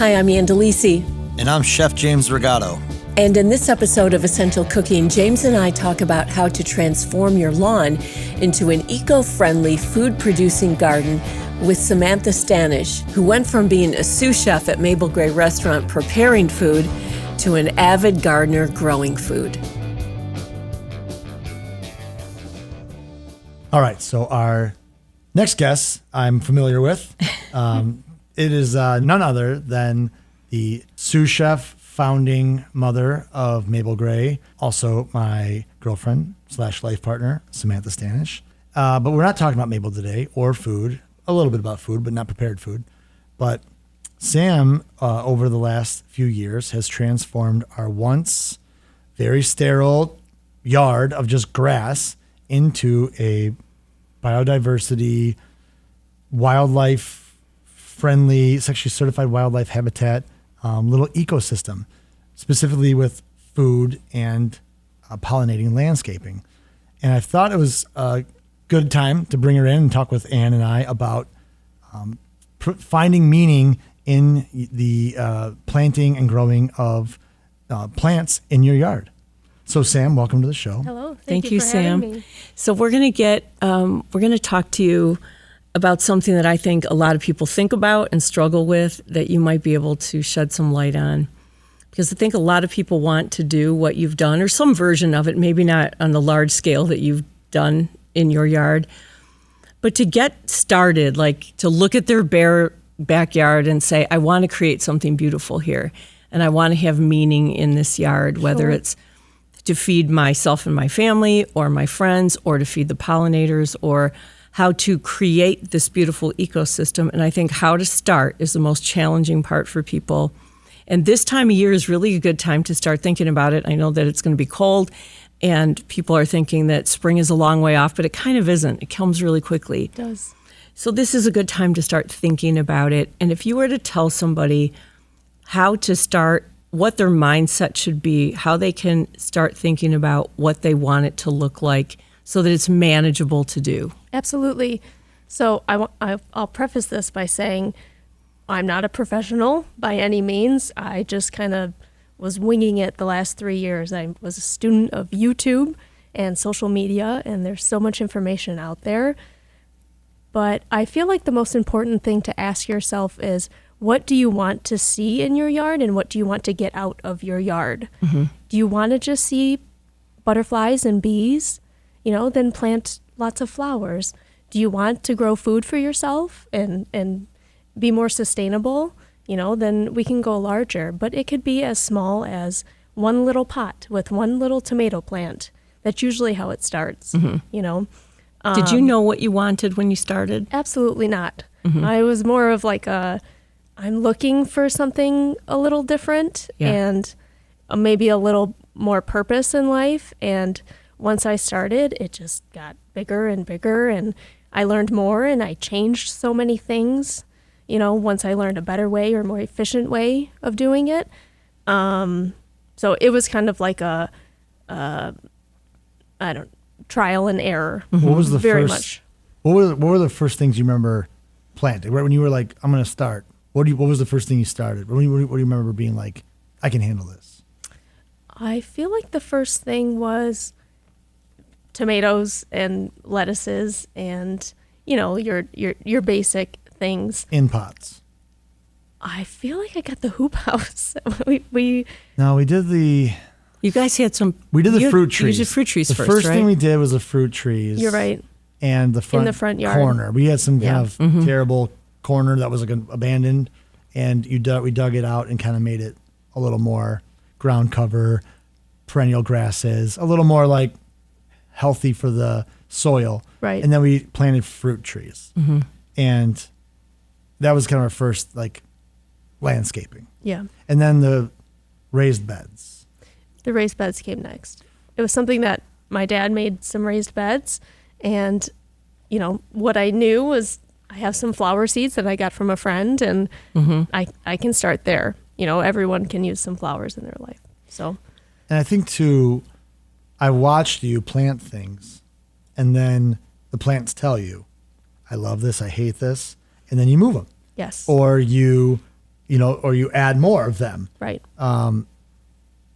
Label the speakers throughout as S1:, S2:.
S1: Hi, I'm Delisi.
S2: And I'm Chef James Rigato.
S1: And in this episode of Essential Cooking, James and I talk about how to transform your lawn into an eco-friendly food-producing garden with Samantha Stanisz, who went from being a sous chef at Mabel Gray Restaurant preparing food to an avid gardener growing food.
S3: All right, so our next guest I'm familiar with. It is none other than the sous chef, founding mother of Mabel Gray, also my girlfriend / life partner, Samantha Stanisz. But we're not talking about Mabel today or food, a little bit about food, but not prepared food. But Sam, over the last few years, has transformed our once very sterile yard of just grass into a biodiversity, wildlife-friendly, sexually certified wildlife habitat little ecosystem, specifically with food and pollinating landscaping. And I thought it was a good time to bring her in and talk with Ann and I about finding meaning in the planting and growing of plants in your yard. So Sam, welcome to the show.
S4: Hello.
S1: Thank you,
S4: for
S1: Sam.
S4: having me.
S1: So we're going to talk to you about something that I think a lot of people think about and struggle with that you might be able to shed some light on. Because I think a lot of people want to do what you've done or some version of it, maybe not on the large scale that you've done in your yard, but to get started, like to look at their bare backyard and say, I want to create something beautiful here and I want to have meaning in this yard, whether it's to feed myself and my family or my friends or to feed the pollinators or how to create this beautiful ecosystem. And I think how to start is the most challenging part for people. And this time of year is really a good time to start thinking about it. I know that it's going to be cold and people are thinking that spring is a long way off, but it kind of isn't. It comes really quickly.
S4: It does.
S1: So this is a good time to start thinking about it. And if you were to tell somebody how to start, what their mindset should be, how they can start thinking about what they want it to look like so that it's manageable to do.
S4: Absolutely. So I'll preface this by saying I'm not a professional by any means. I just kind of was winging it the last 3 years. I was a student of YouTube and social media, and there's so much information out there. But I feel like the most important thing to ask yourself is, what do you want to see in your yard and what do you want to get out of your yard? Mm-hmm. Do you want to just see butterflies and bees? Then plant lots of flowers. Do you want to grow food for yourself and be more sustainable? Then we can go larger. But it could be as small as one little pot with one little tomato plant. That's usually how it starts,
S1: Mm-hmm. Did you know what you wanted when you started?
S4: Absolutely not.
S1: Mm-hmm.
S4: I was more of like I'm looking for something a little different and maybe a little more purpose in life. And once I started, it just got bigger and bigger, and I learned more, and I changed so many things, once I learned a better way or more efficient way of doing it. So it was kind of like trial and error.
S3: Mm-hmm. What was the
S4: very
S3: first,
S4: much.
S3: What were the first things you remember planting? Right when you were like, I'm going to start. What was the first thing you started? What do you remember being like, I can handle this?
S4: I feel like the first thing was tomatoes and lettuces and your basic things
S3: In pots.
S4: I feel like I got the hoop house. we
S3: did the.
S1: You guys had some.
S3: We did the fruit trees.
S1: You did fruit trees
S3: the
S1: first,
S3: first
S1: right?
S3: thing we did was the fruit trees.
S4: You're right.
S3: And the front
S4: yard
S3: corner. We had some kind of
S1: Mm-hmm.
S3: terrible corner that was like abandoned, and we dug it out and kind of made it a little more ground cover, perennial grasses, a little more like healthy for the soil.
S4: Right.
S3: And then we planted fruit trees.
S1: Mm-hmm.
S3: And that was kind of our first like landscaping.
S4: Yeah.
S3: And then the raised beds.
S4: The raised beds came next. It was something that my dad made some raised beds, and what I knew was I have some flower seeds that I got from a friend, and I can start there. Everyone can use some flowers in their life. So,
S3: and I think too, I watched you plant things, and then the plants tell you, I love this, I hate this, and then you move them.
S4: Yes.
S3: Or you or you add more of them.
S4: Right.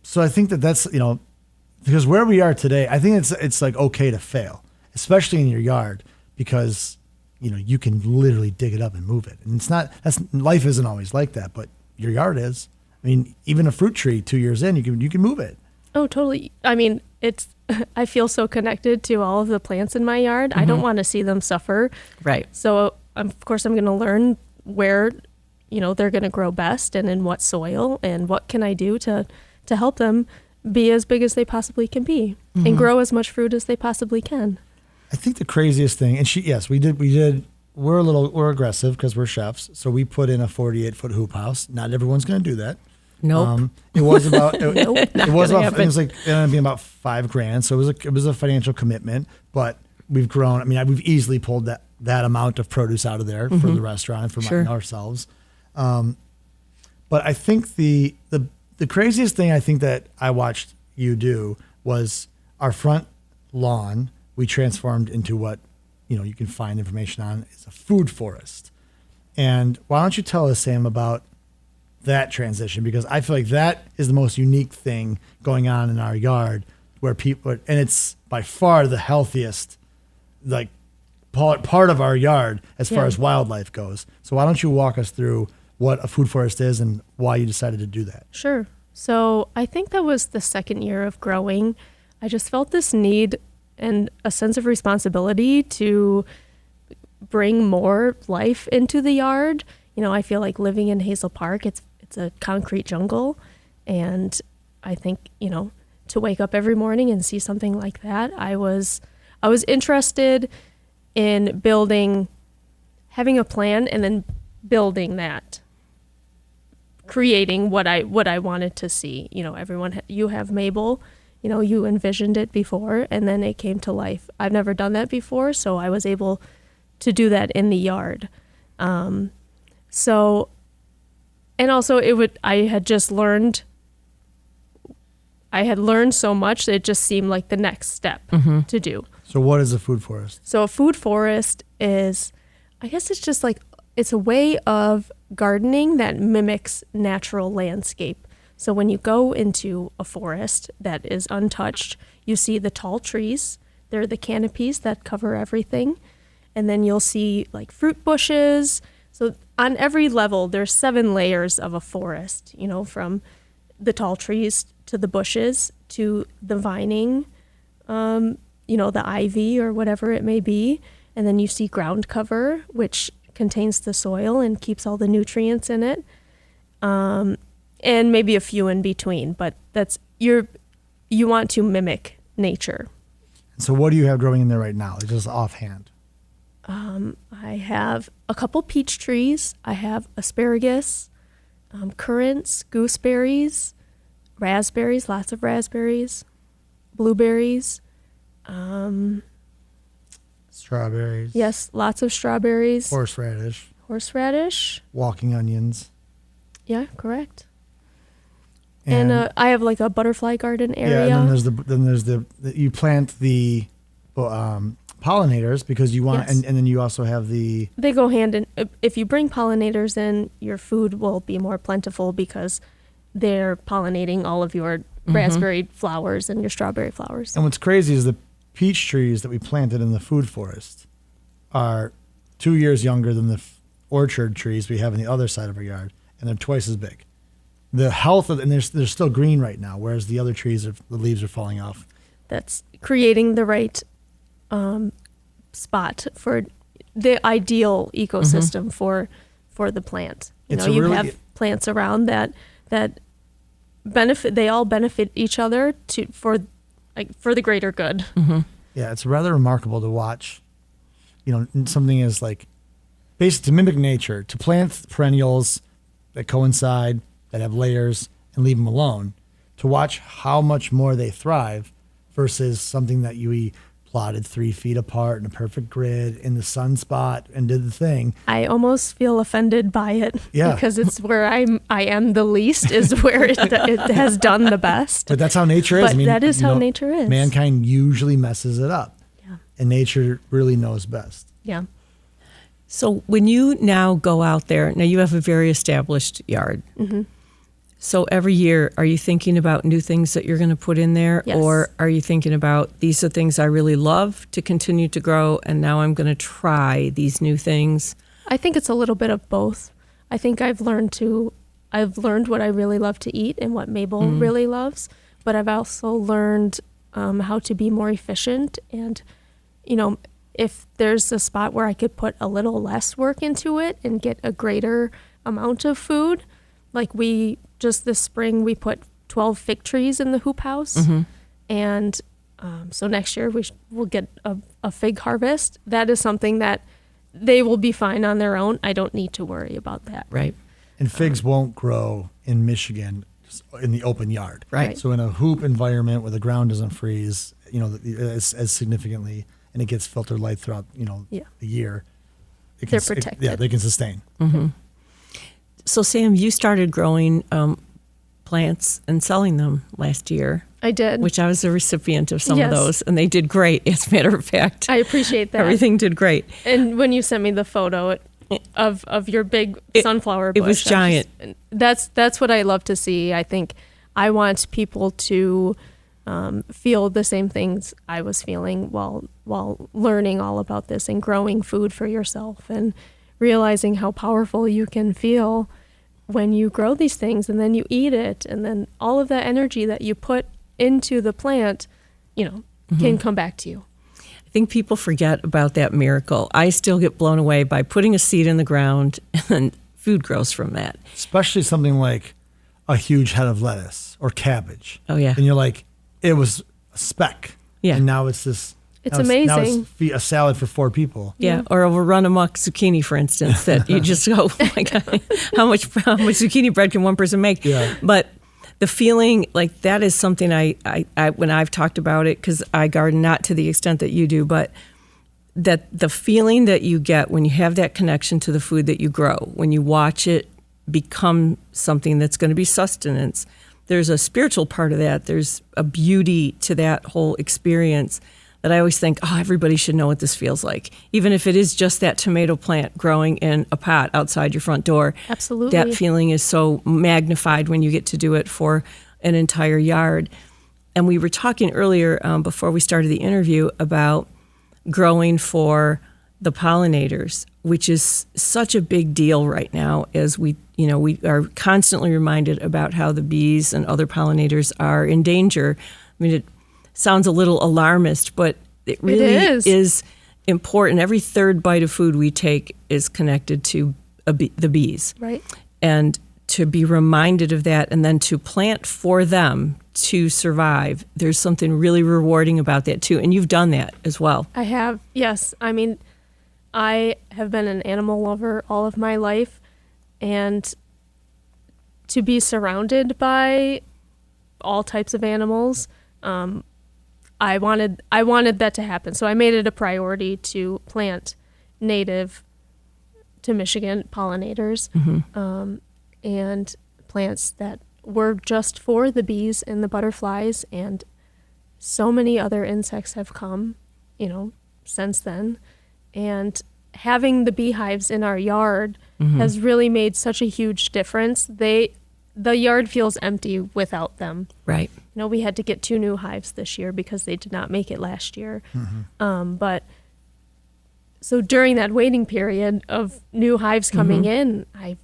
S3: So I think that's, because where we are today, I think it's like okay to fail, especially in your yard, because, you can literally dig it up and move it. And life isn't always like that, but your yard is. I mean, even a fruit tree 2 years in, you can move it.
S4: Oh, totally. I mean, I feel so connected to all of the plants in my yard. I don't want to see them suffer.
S1: Right.
S4: So, of course, I'm going to learn where, they're going to grow best and in what soil, and what can I do to help them be as big as they possibly can be and grow as much fruit as they possibly can.
S3: I think the craziest thing, and we're aggressive because we're chefs. So we put in a 48-foot hoop house. Not everyone's going to do that.
S1: Nope.
S3: It was about, it was
S1: gonna
S3: about,
S1: happen.
S3: it was like, it ended up being about $5,000. So it was a financial commitment, but we've grown. I mean, we've easily pulled that amount of produce out of there for the restaurant and for
S1: Sure.
S3: ourselves. But I think the craziest thing I think that I watched you do was our front lawn. We transformed into what, you can find information on is a food forest. And why don't you tell us, Sam, about that transition? Because I feel like that is the most unique thing going on in our yard, where people, and it's by far the healthiest, like part of our yard as far as wildlife goes. So why don't you walk us through what a food forest is and why you decided to do that?
S4: Sure. So I think that was the second year of growing. I just felt this need and a sense of responsibility to bring more life into the yard. I feel like living in Hazel Park, it's a concrete jungle. And I think, to wake up every morning and see something like that, I was interested in having a plan and then building that, creating what I wanted to see. You have Mabel, you envisioned it before, and then it came to life. I've never done that before, so I was able to do that in the yard. And also I had learned so much that it just seemed like the next step to do.
S3: So what is a food forest?
S4: So a food forest is, I guess it's just like, it's a way of gardening that mimics natural landscape. So when you go into a forest that is untouched, you see the tall trees. They're the canopies that cover everything. And then you'll see like fruit bushes. So on every level, there's 7 layers of a forest, from the tall trees to the bushes to the vining, the ivy or whatever it may be. And then you see ground cover, which contains the soil and keeps all the nutrients in it. And maybe a few in between, but you want to mimic nature.
S3: So what do you have growing in there right now? Just offhand.
S4: I have a couple peach trees. I have asparagus, currants, gooseberries, raspberries, lots of raspberries, blueberries.
S3: Strawberries.
S4: Yes, lots of strawberries.
S3: Horseradish. Walking onions.
S4: Yeah, correct. And I have like a butterfly garden area.
S3: Yeah, and then there's the you plant the pollinators because you want,
S4: Yes.
S3: and then you also have the.
S4: They go hand in. If you bring pollinators in, your food will be more plentiful because they're pollinating all of your raspberry flowers and your strawberry flowers.
S3: And what's crazy is the peach trees that we planted in the food forest are 2 years younger than the orchard trees we have in the other side of our yard, and they're twice as big. The health of, and they're still green right now, whereas the other trees the leaves are falling off.
S4: That's creating the right spot for the ideal ecosystem for the plant. You have plants around that benefit. They all benefit each other for the greater good.
S1: Mm-hmm.
S3: Yeah, it's rather remarkable to watch. Something is like basically to mimic nature, to plant perennials that coincide, that have layers, and leave them alone, to watch how much more they thrive versus something that you plotted 3 feet apart in a perfect grid in the sunspot and did the thing.
S4: I almost feel offended by it because it's where I am the least is where it has done the best.
S3: But that's how nature is.
S4: But that is how nature is.
S3: Mankind usually messes it up.
S4: Yeah.
S3: And nature really knows best.
S4: Yeah.
S1: So when you now go out there, now you have a very established yard.
S4: Mm-hmm.
S1: So every year, are you thinking about new things that you're going to put in there?
S4: Yes.
S1: Or are you thinking about, these are things I really love to continue to grow, and now I'm going to try these new things?
S4: I think it's a little bit of both. I think I've learned what I really love to eat and what Mabel really loves, but I've also learned how to be more efficient. And, if there's a spot where I could put a little less work into it and get a greater amount of food, like just this spring, we put 12 fig trees in the hoop house.
S1: Mm-hmm.
S4: And so next year we'll get a fig harvest. That is something that they will be fine on their own. I don't need to worry about that.
S1: Right.
S3: And figs won't grow in Michigan just in the open yard.
S1: Right.
S3: So in a hoop environment where the ground doesn't freeze, as significantly, and it gets filtered light throughout, the year,
S4: They're protected.
S3: They can sustain.
S1: Mm-hmm. So Sam, you started growing plants and selling them last year.
S4: I did.
S1: Which I was a recipient of some
S4: Yes.
S1: of those, and they did great, as a matter of fact.
S4: I appreciate that.
S1: Everything did great.
S4: And when you sent me the photo of your big sunflower bush,
S1: it was giant.
S4: That's what I love to see. I think I want people to feel the same things I was feeling while learning all about this and growing food for yourself and realizing how powerful you can feel when you grow these things and then you eat it, and then all of that energy that you put into the plant, can come back to you.
S1: I think people forget about that miracle. I still get blown away by putting a seed in the ground and food grows from that.
S3: Especially something like a huge head of lettuce or cabbage.
S1: Oh, yeah.
S3: And you're like, it was a speck.
S1: Yeah.
S3: And now it's this.
S4: It's
S3: Now
S4: amazing.
S3: it's a salad for 4 people.
S1: Yeah, or a run amok zucchini, for instance, that you just go, oh my God, how much zucchini bread can one person make?
S3: Yeah.
S1: But the feeling, like, that is something I when I've talked about it, because I garden not to the extent that you do, but that the feeling that you get when you have that connection to the food that you grow, when you watch it become something that's going to be sustenance, there's a spiritual part of that. There's a beauty to that whole experience that I always think, everybody should know what this feels like. Even if it is just that tomato plant growing in a pot outside your front door.
S4: Absolutely.
S1: That feeling is so magnified when you get to do it for an entire yard. And we were talking earlier, before we started the interview, about growing for the pollinators, which is such a big deal right now, as we are constantly reminded about how the bees and other pollinators are in danger. I mean, it sounds a little alarmist, but it really is important. Every third bite of food we take is connected to the bees.
S4: Right.
S1: And to be reminded of that, and then to plant for them to survive, there's something really rewarding about that too. And you've done that as well.
S4: I have, yes. I mean, I have been an animal lover all of my life, and to be surrounded by all types of animals, I wanted that to happen. So I made it a priority to plant native to Michigan pollinators, and plants that were just for the bees and the butterflies, and so many other insects have come, since then. And having the beehives in our yard has really made such a huge difference. The yard feels empty without them.
S1: Right.
S4: We had to get 2 new hives this year because they did not make it last year. But so during that waiting period of new hives coming in, I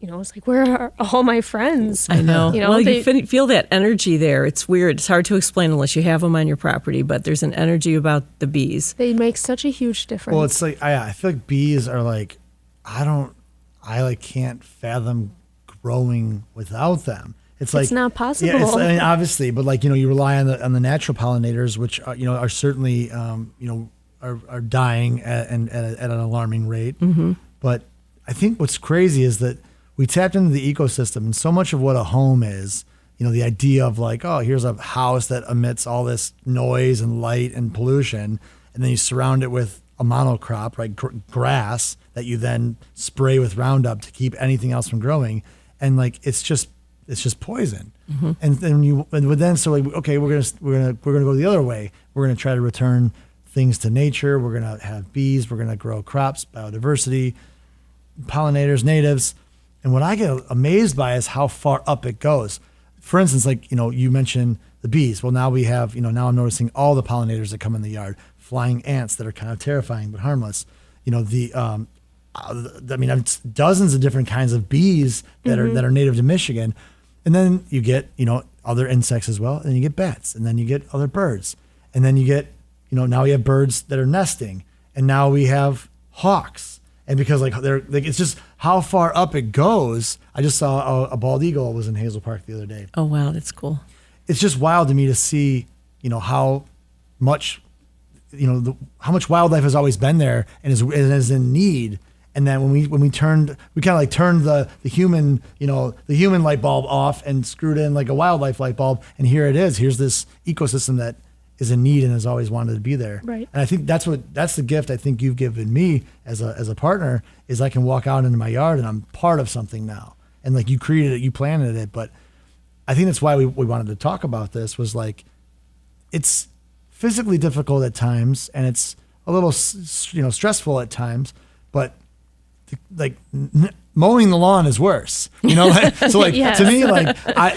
S4: was like, where are all my friends?
S1: I know. Well,
S4: they
S1: you feel that energy there. It's weird. It's hard to explain unless you have them on your property, but there's an energy about the bees.
S4: They make such a huge difference.
S3: Well, it's like, I feel like bees are like, I can't fathom growing without them. It's
S4: not possible.
S3: Yeah, obviously, but you rely on the natural pollinators, which are certainly are dying at an alarming rate. But I think what's crazy is that we tapped into the ecosystem, and so much of what a home is, the idea of here's a house that emits all this noise and light and pollution, and then you surround it with a monocrop, right, grass that you then spray with Roundup to keep anything else from growing, and it's just poison. And then okay, we're gonna go the other way. We're gonna try to return things to nature. We're going to have bees. We're going to grow crops, biodiversity, pollinators, natives. And what I get amazed by is how far up it goes. For instance, like, you mentioned the bees. Well, now we have, now I'm noticing all the pollinators that come in the yard, flying ants that are kind of terrifying but harmless. It's dozens of different kinds of bees that are native to Michigan. And then you get, other insects as well. And then you get bats, and then you get other birds. And then you get, now we have birds that are nesting, and now we have hawks. And because it's just how far up it goes. I just saw a bald eagle was in Hazel Park the other day.
S1: Oh, wow. That's cool.
S3: It's just wild to me to see, how much, how much wildlife has always been there and is in need. And then when we kind of turned the human, the human light bulb off and screwed in like a wildlife light bulb. And here it is. Here's this ecosystem that is in need and has always wanted to be there.
S4: Right.
S3: And I think that's the gift I think you've given me as a partner is I can walk out into my yard and I'm part of something now. And like you created it, you planted it. But I think that's why we wanted to talk about this was like, it's physically difficult at times and it's a little, stressful at times, but mowing the lawn is worse, so
S4: Yes.
S3: to me,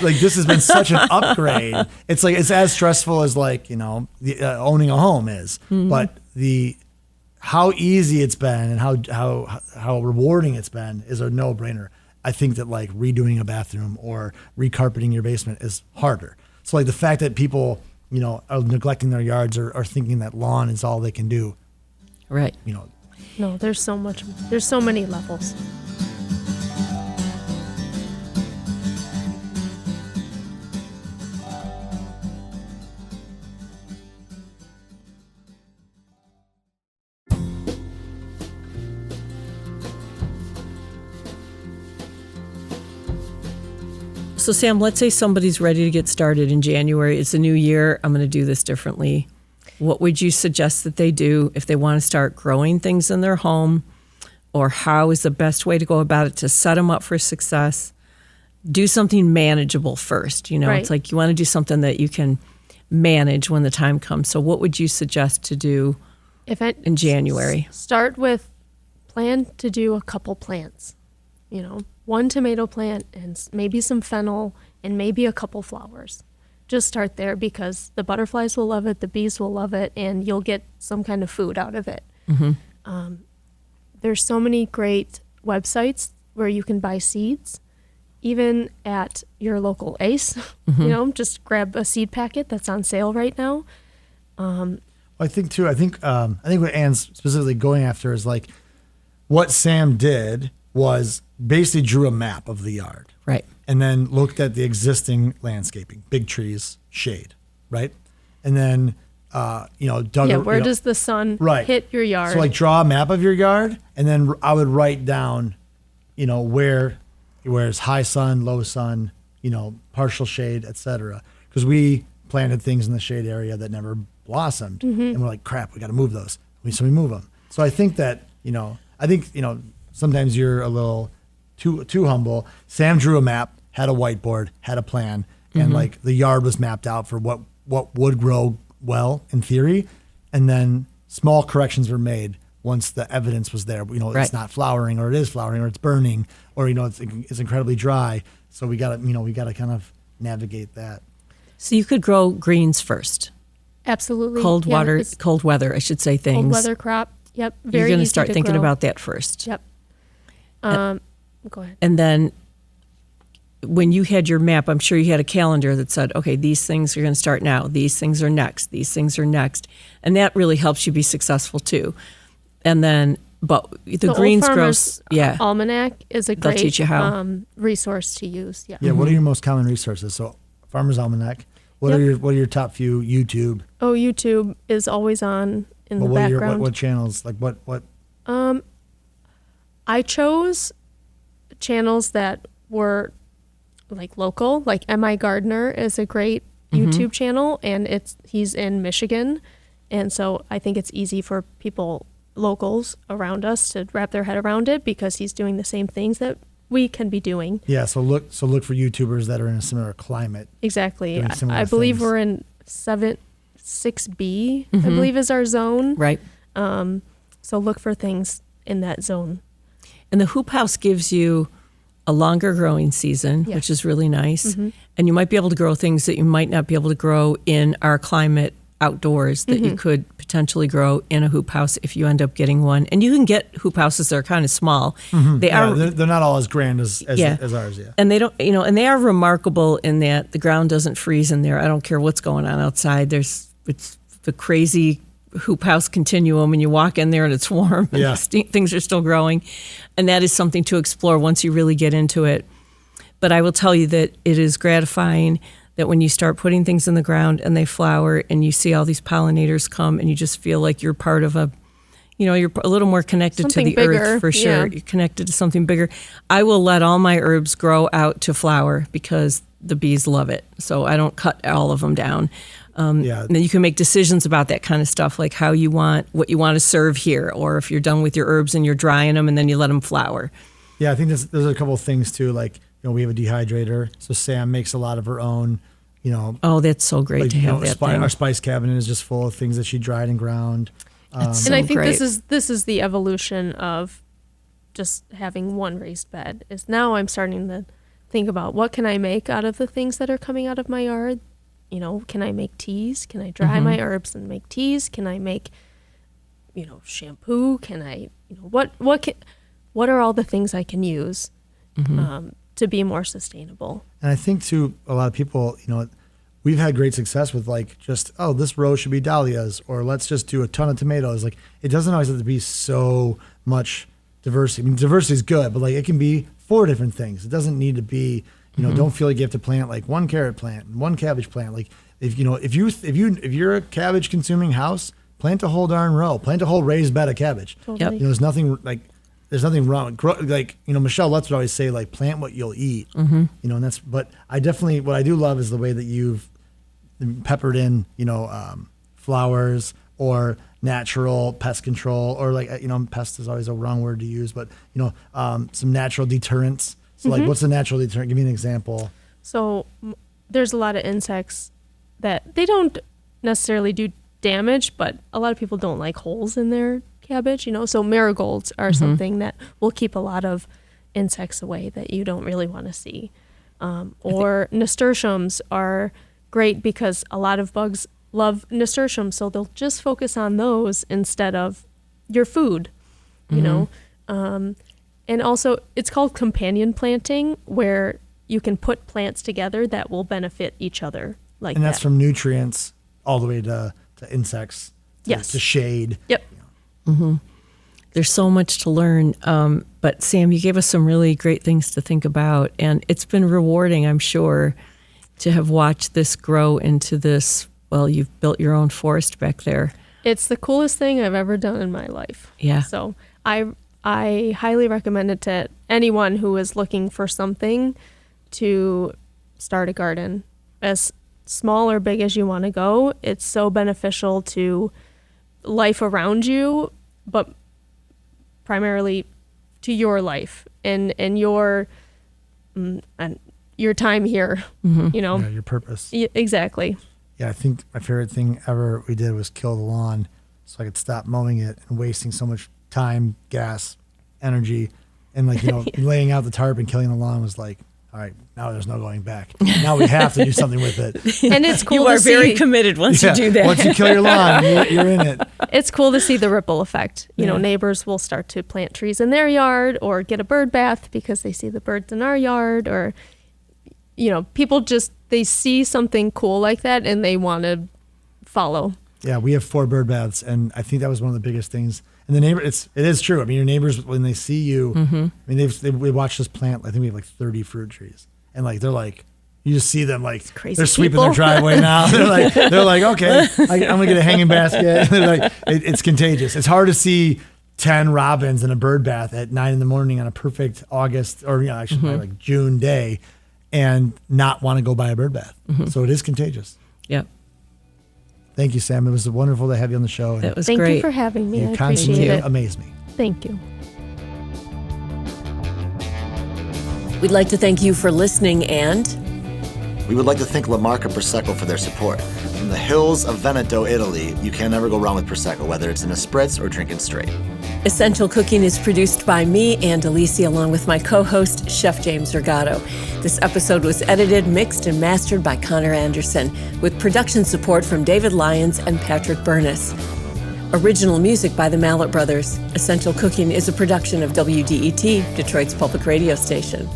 S3: this has been such an upgrade. It's like, it's as stressful as owning a home is, but how easy it's been and how rewarding it's been is a no brainer. I think that redoing a bathroom or recarpeting your basement is harder. So the fact that people, are neglecting their yards or thinking that lawn is all they can do.
S1: Right.
S4: No, there's so many levels.
S1: So, Sam, let's say somebody's ready to get started in January. It's a new year. I'm going to do this differently. What would you suggest that they do if they want to start growing things in their home? Or how is the best way to go about it to set them up for success? Do something manageable first.
S4: Right.
S1: It's like you want to do something that you can manage when the time comes. So what would you suggest to do in January?
S4: Start with plan to do a couple plants. One tomato plant and maybe some fennel and maybe a couple flowers. Just start there because the butterflies will love it, the bees will love it, and you'll get some kind of food out of it. Mm-hmm. There's so many great websites where you can buy seeds, even at your local Ace.
S1: Mm-hmm.
S4: Just grab a seed packet that's on sale right now.
S3: I think what Anne's specifically going after is what Sam did was basically drew a map of the yard.
S1: Right.
S3: And then looked at the existing landscaping, big trees, shade, right? And then, dug.
S4: Where does the sun hit your yard?
S3: So draw a map of your yard, and then I would write down, where it's high sun, low sun, partial shade, etc. Because we planted things in the shade area that never blossomed, and we're like, crap, we got to move those. So we move them. So I think that, sometimes you're a little too humble. Sam drew a map, had a whiteboard, had a plan, and the yard was mapped out for what would grow well in theory, and then small corrections were made once the evidence was there.
S1: Right.
S3: It's not flowering, or it is flowering, or it's burning, or it's incredibly dry. So we got to kind of navigate that.
S1: So you could grow greens first.
S4: Absolutely.
S1: Cold weather, I should say things.
S4: Cold weather crop. Yep. Very
S1: You're going to
S4: easy
S1: start thinking
S4: grow.
S1: about that first.
S4: Yep. Go ahead.
S1: And then when you had your map, I'm sure you had a calendar that said, okay, these things are going to start now. These things are next. These things are next. And that really helps you be successful too. And then, but the greens
S4: Old
S1: grow.
S4: Farmer's
S1: Yeah.
S4: Almanac is a
S1: They'll
S4: great
S1: teach you how.
S4: Resource to use. Yeah.
S3: Yeah. What are your most common resources? So Farmer's Almanac. What are your top few? YouTube.
S4: Oh, YouTube is always on in the background.
S3: What channels? What?
S4: I chose channels that were local. Like M.I. Gardner is a great YouTube channel, and he's in Michigan, and so I think it's easy for locals around us to wrap their head around it because he's doing the same things that we can be doing.
S3: Yeah. So look for YouTubers that are in a similar climate.
S4: Exactly.
S3: Doing similar
S4: I believe
S3: things.
S4: we're in 6B, I believe is our zone.
S1: Right.
S4: So look for things in that zone.
S1: And the hoop house gives you a longer growing season,
S4: Yeah.
S1: which is really nice. And you might be able to grow things that you might not be able to grow in our climate outdoors that you could potentially grow in a hoop house if you end up getting one. And you can get hoop houses that are kind of small. They are
S3: they're not all as grand as
S1: Yeah.
S3: ours. Yeah.
S1: And they don't, and they are remarkable in that the ground doesn't freeze in there. I don't care what's going on outside. It's the crazy hoop house continuum, and you walk in there and it's warm. And
S3: Yeah.
S1: things are still growing, and that is something to explore once you really get into it. But I will tell you that it is gratifying that when you start putting things in the ground and they flower, and you see all these pollinators come, and you just feel like you're part of you're a little more connected
S4: Something
S1: to the
S4: bigger,
S1: earth for sure.
S4: yeah.
S1: You're connected to something bigger. I will let all my herbs grow out to flower because the bees love it. So I don't cut all of them down.
S3: Yeah.
S1: And then you can make decisions about that kind of stuff, like what you want to serve here, or if you're done with your herbs and you're drying them and then you let them flower.
S3: Yeah, I think there's a couple of things too. Like, we have a dehydrator, so Sam makes a lot of her own.
S1: Oh, that's so great to have that thing.
S3: Our spice cabinet is just full of things that she dried and ground.
S1: That's
S4: And I
S1: so
S4: think
S1: great.
S4: this is the evolution of just having one raised bed. Is now I'm starting to think about what can I make out of the things that are coming out of my yard. Can I make teas? Can I dry my herbs and make teas? Can I make, shampoo? Can I, what are all the things I can use to be more sustainable?
S3: And I think too, a lot of people, we've had great success with this row should be dahlias, or let's just do a ton of tomatoes. Like, it doesn't always have to be so much diversity. I mean, diversity is good, but it can be 4 different things. It doesn't need to be, don't feel like you have to plant like one carrot plant and one cabbage plant. Like, if you're a cabbage consuming house, plant a whole darn row, plant a whole raised bed of cabbage.
S4: Totally.
S3: There's nothing wrong. Michelle Lutz would always say, plant what you'll eat. And but what I do love is the way that you've peppered in, flowers or natural pest control, or pest is always a wrong word to use, but some natural deterrents. So what's a natural deterrent? Give me an example.
S4: So there's a lot of insects that they don't necessarily do damage, but a lot of people don't like holes in their cabbage, So marigolds are something that will keep a lot of insects away that you don't really want to see. Or nasturtiums are great because a lot of bugs love nasturtiums, so they'll just focus on those instead of your food, And also, it's called companion planting, where you can put plants together that will benefit each other.
S3: And that's from nutrients all the way to insects, to shade.
S4: Yep.
S1: There's so much to learn. But Sam, you gave us some really great things to think about. And it's been rewarding, I'm sure, to have watched this grow into this. Well, you've built your own forest back there.
S4: It's the coolest thing I've ever done in my life.
S1: Yeah.
S4: So I highly recommend it to anyone who is looking for something to start a garden. As small or big as you want to go, it's so beneficial to life around you, but primarily to your life and your time here,
S3: Yeah, your purpose.
S4: Exactly.
S3: Yeah, I think my favorite thing ever we did was kill the lawn so I could stop mowing it and wasting so much time, gas, energy, and laying out the tarp and killing the lawn was like, all right, now there's no going back. Now we have to do something with it.
S4: And it's cool
S1: You
S4: to
S1: are very
S4: see.
S1: committed once you do that.
S3: Once you kill your lawn, you're in it.
S4: It's cool to see the ripple effect.
S1: Yeah.
S4: Neighbors will start to plant trees in their yard or get a bird bath because they see the birds in our yard, or, people they see something cool like that and they want to follow.
S3: Yeah, we have 4 bird baths, and I think that was one of the biggest things. And it is true. I mean, your neighbors, when they see you, I mean, we watched us plant. I think we have 30 fruit trees, and they're like, you just see them
S4: crazy
S3: they're sweeping
S4: people.
S3: their driveway now. they're like, okay, I'm gonna get a hanging basket. They're like, it's contagious. It's hard to see 10 robins in a bird bath at 9 a.m. on a perfect August or actually probably June day, and not want to go buy a bird bath. So it is contagious.
S1: Yep.
S3: Thank you, Sam. It was wonderful to have you on the show.
S1: That was
S4: Thank
S1: great.
S4: you for having me.
S3: You
S4: I
S3: constantly
S4: appreciate it.
S3: amaze me.
S4: Thank you.
S1: We'd like to thank you for listening, and
S2: We would like to thank La Marca Prosecco for their support. From the hills of Veneto, Italy, you can never go wrong with Prosecco, whether it's in a spritz or drinking straight.
S1: Essential Cooking is produced by me, Ann Delisi, along with my co-host, Chef James Rigato. This episode was edited, mixed, and mastered by Connor Anderson, with production support from David Lyons and Patrick Burness. Original music by the Mallet Brothers. Essential Cooking is a production of WDET, Detroit's public radio station.